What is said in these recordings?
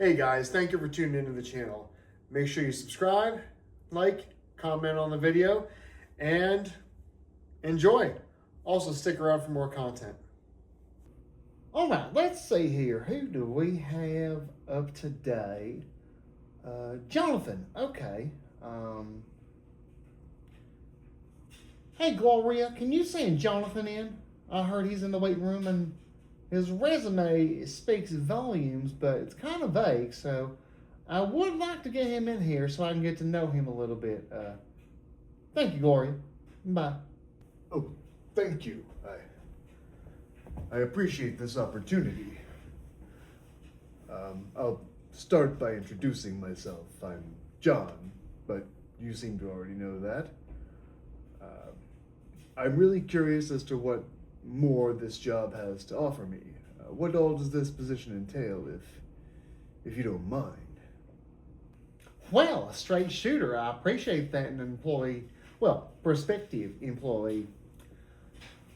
Hey guys, thank you for tuning into the channel. Make sure you subscribe, like, comment on the video, and enjoy. Also stick around for more content. All right, let's see here. Who do we have up today? Jonathan, okay. Hey Gloria, can you send Jonathan in? I heard he's in the waiting room and his resume speaks volumes, but it's kind of vague, so I would like to get him in here so I can get to know him a little bit. Thank you, Gloria. Bye. Oh, thank you. I appreciate this opportunity. I'll start by introducing myself. I'm John, but you seem to already know that. I'm really curious as to what more this job has to offer me. What all does this position entail, if you don't mind? Well, a straight shooter. I appreciate that an employee, well, prospective employee.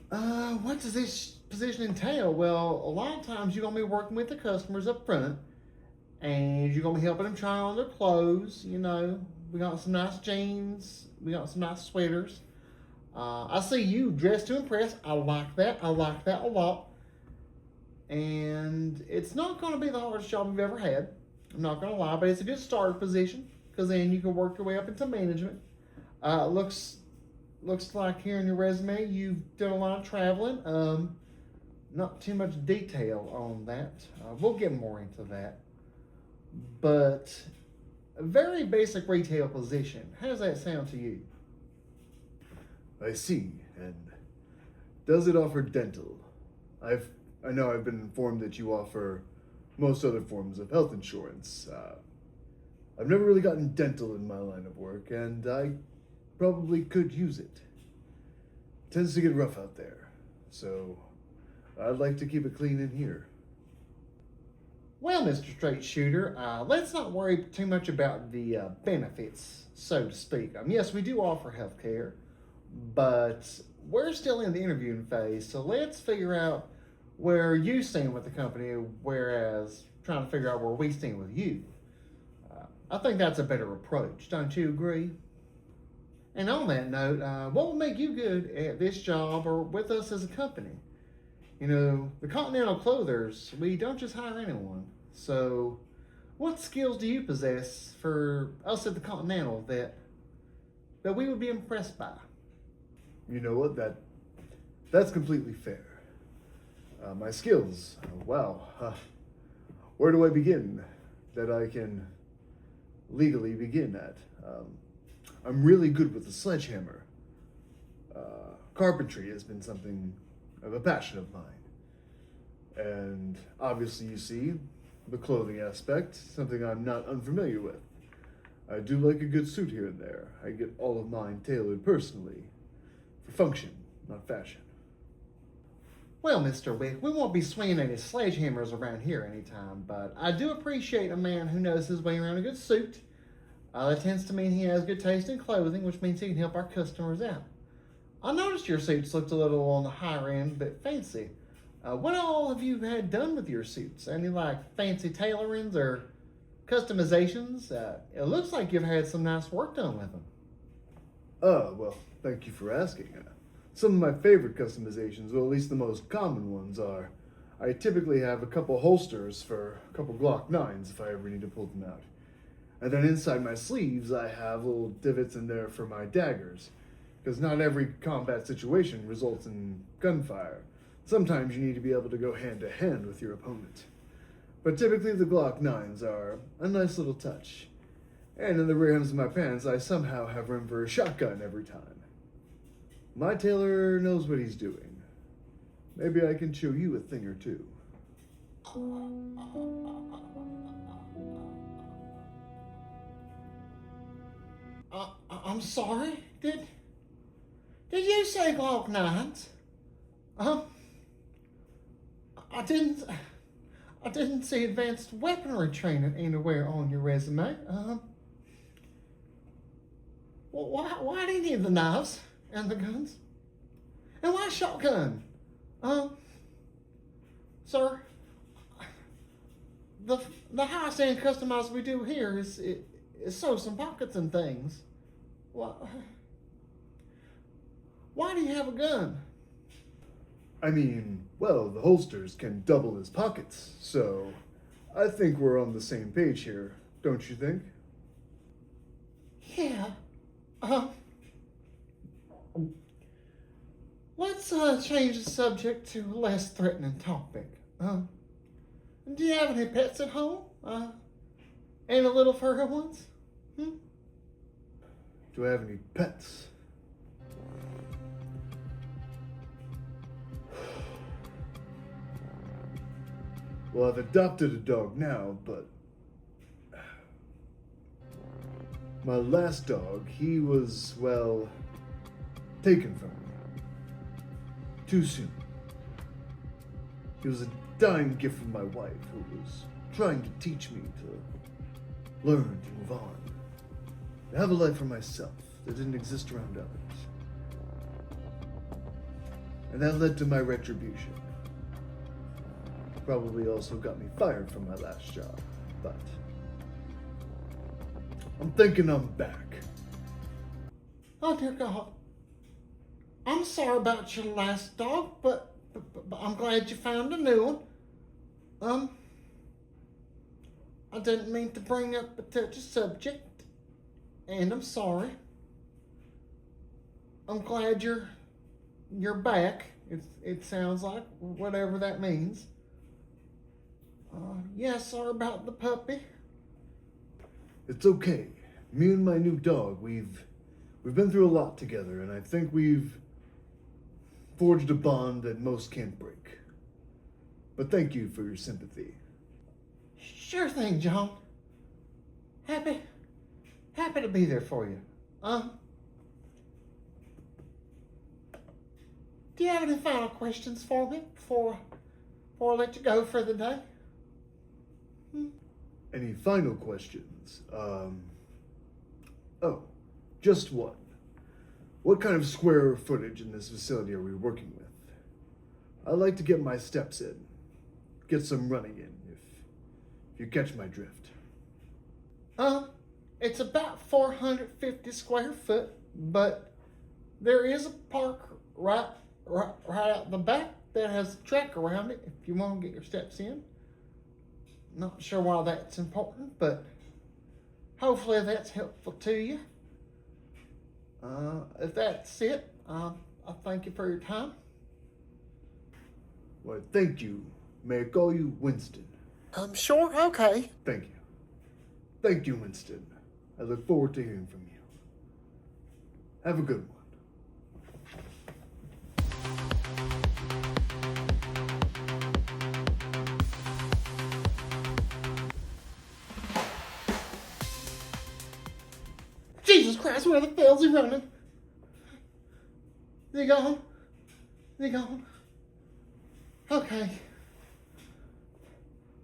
What does this position entail? Well, a lot of times you're going to be working with the customers up front, and you're going to be helping them try on their clothes. You know, we got some nice jeans, we got some nice sweaters. I see you dressed to impress. I like that. I like that a lot. And it's not going to be the hardest job you've ever had. I'm not going to lie, but it's a good starter position because then you can work your way up into management. Looks like here in your resume you've done a lot of traveling. Not too much detail on that. We'll get more into that. But a very basic retail position. How does that sound to you? I see. And does it offer dental? I know I've been informed that you offer most other forms of health insurance. I've never really gotten dental in my line of work, and I probably could use it. Tends to get rough out there, so I'd like to keep it clean in here. Well, Mr. Straight Shooter, let's not worry too much about the benefits, so to speak. Yes, we do offer health care, but we're still in the interviewing phase, so let's figure out where you stand with the company, whereas trying to figure out where we stand with you. I think that's a better approach. Don't you agree? And on that note, what will make you good at this job or with us as a company? You know, the Continental Clothers, we don't just hire anyone. So what skills do you possess for us at the Continental that we would be impressed by? You know what? That's completely fair. My skills, wow. Where do I begin that I can legally begin at? I'm really good with the sledgehammer. Carpentry has been something of a passion of mine. And obviously you see the clothing aspect, something I'm not unfamiliar with. I do like a good suit here and there. I get all of mine tailored personally for function, not fashion. Well, Mr. Wick, we won't be swinging any sledgehammers around here anytime, but I do appreciate a man who knows his way around a good suit. That tends to mean he has good taste in clothing, which means he can help our customers out. I noticed your suits looked a little on the higher end, but fancy. What all have you had done with your suits? Any like fancy tailorings or customizations? It looks like you've had some nice work done with them. Well, thank you for asking. Some of my favorite customizations, or at least the most common ones, are I typically have a couple holsters for a couple Glock 9s if I ever need to pull them out. And then inside my sleeves, I have little divots in there for my daggers, because not every combat situation results in gunfire. Sometimes you need to be able to go hand to hand with your opponent. But typically the Glock 9s are a nice little touch. And in the rear hems of my pants, I somehow have room for a shotgun every time. My tailor knows what he's doing. Maybe I can show you a thing or two. I'm sorry? Did you say Glock 9s? I didn't see advanced weaponry training anywhere on your resume. Well, why do you need the knives and the guns? And why shotgun? Sir, the the highest end customized we do here is sew some pockets and things. Why do you have a gun? I mean, well, the holsters can double as pockets, so I think we're on the same page here, don't you think? Yeah. Let's change the subject to a less threatening topic. Do you have any pets at home? Any little furry ones? Do I have any pets? Well, I've adopted a dog now, but my last dog, he was, well, taken from me. Too soon. He was a dying gift from my wife, who was trying to teach me to learn to move on. To have a life for myself that didn't exist around others. And that led to my retribution. Probably also got me fired from my last job, but I'm thinking I'm back. Oh dear God. I'm sorry about your last dog, but I'm glad you found a new one. I didn't mean to bring up a touchy subject, and I'm sorry. I'm glad you're back. It sounds like, whatever that means. Yeah, sorry about the puppy. It's okay. Me and my new dog, we've been through a lot together, and I think we've forged a bond that most can't break. But thank you for your sympathy. Sure thing, John. Happy to be there for you. Do you have any final questions for me before I let you go for the day? Any final questions? Oh, just one. What kind of square footage in this facility are we working with? I like to get my steps in, get some running in, if you catch my drift. It's about 450 square foot, but there is a park right out the back that has a track around it if you want to get your steps in. Not sure why that's important, but hopefully that's helpful to you. If that's it, I thank you for your time. Well, thank you. May I call you Winston? Sure, okay. Thank you. Thank you, Winston. I look forward to hearing from you. Have a good one. Jesus Christ, where the hell's he running? Is he gone? Is he gone? Okay.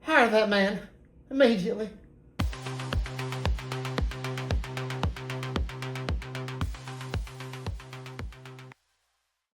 Hire that man immediately.